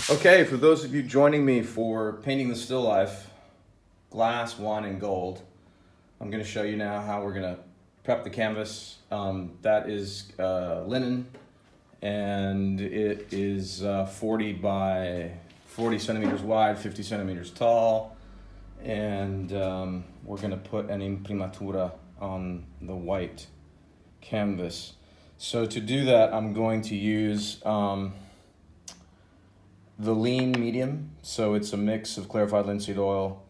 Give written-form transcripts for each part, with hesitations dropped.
Okay, for those of you joining me for painting the still life, glass, wine, and gold, I'm going to show you now how we're going to prep the canvas. That is linen, and it is 40 by 40 centimeters wide, 50 centimeters tall, and we're going to put an Imprimatura on the white canvas. So to do that, I'm going to use the lean medium, so it's a mix of clarified linseed oil,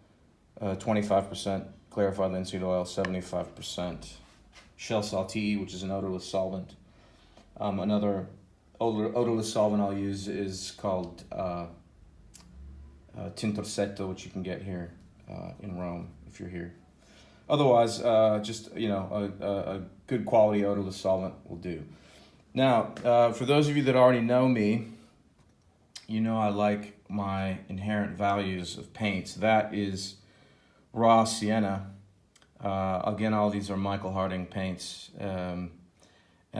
25% clarified linseed oil, 75% shell saltine, which is an odorless solvent. Another odorless solvent I'll use is called tinto rossetto, which you can get here in Rome if you're here. Otherwise, just a good quality odorless solvent will do. Now, for those of you that already know me, you know I like my inherent values of paints. That is raw sienna. Again, all these are Michael Harding paints. And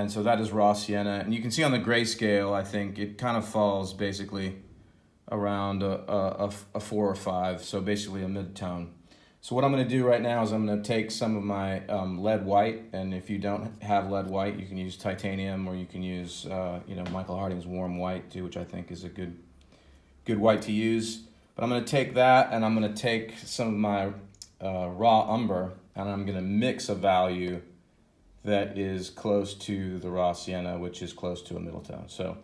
so that is raw sienna. And you can see on the grayscale, I think it kind of falls basically around a 4 or 5. So basically a mid-tone. So what I'm going to do right now is I'm going to take some of my lead white, and if you don't have lead white, you can use titanium, or you can use Michael Harding's warm white too, which I think is a good white to use. But I'm going to take that, and I'm going to take some of my raw umber, and I'm going to mix a value that is close to the raw sienna, which is close to a middle tone. So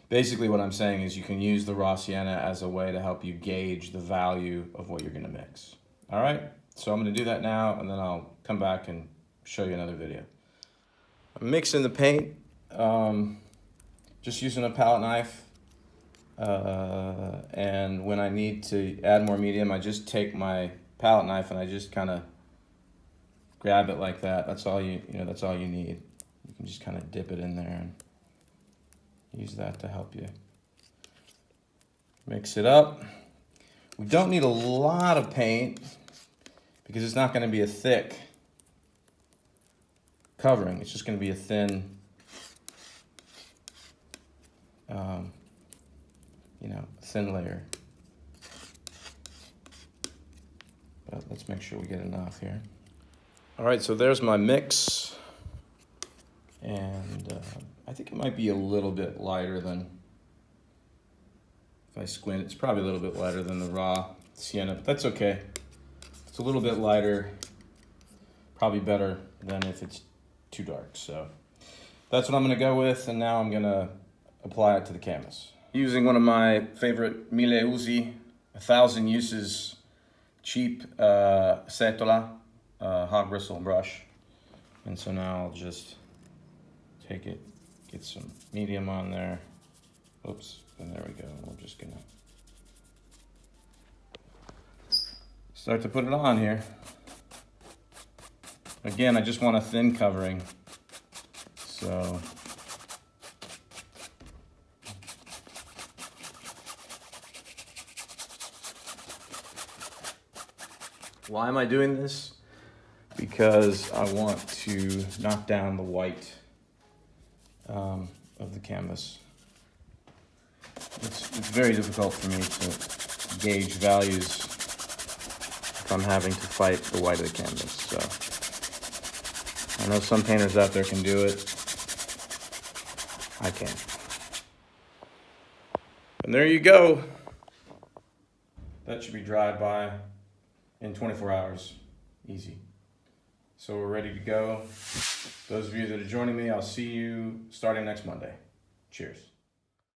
basically what I'm saying is you can use the raw sienna as a way to help you gauge the value of what you're going to mix. All right, so I'm going to do that now, and then I'll come back and show you another video. I'm mixing the paint, just using a palette knife, and when I need to add more medium, I just take my palette knife and I just kind of grab it like that. That's all that's all you need. You can just kind of dip it in there and use that to help you mix it up. We don't need a lot of paint because it's not going to be a thick covering. It's just going to be a thin, thin layer. But let's make sure we get enough here. All right, so there's my mix. And I think it might be a little bit lighter than, if I squint, it's probably a little bit lighter than the raw sienna, but that's okay. It's a little bit lighter, probably better than if it's too dark. So that's what I'm gonna go with, and now I'm gonna apply it to the canvas. Using one of my favorite 1000 usi, 1000 uses, cheap setola, hog bristle brush. And so now I'll just take it, get some medium on there. Oops, and there we go. We're just gonna start to put it on here. Again, I just want a thin covering. So why am I doing this? Because I want to knock down the white of the canvas. It's very difficult for me to gauge values if I'm having to fight the white of the canvas. So I know some painters out there can do it. I can't. And there you go. That should be dried by in 24 hours. Easy. So we're ready to go. Those of you that are joining me, I'll see you starting next Monday. Cheers.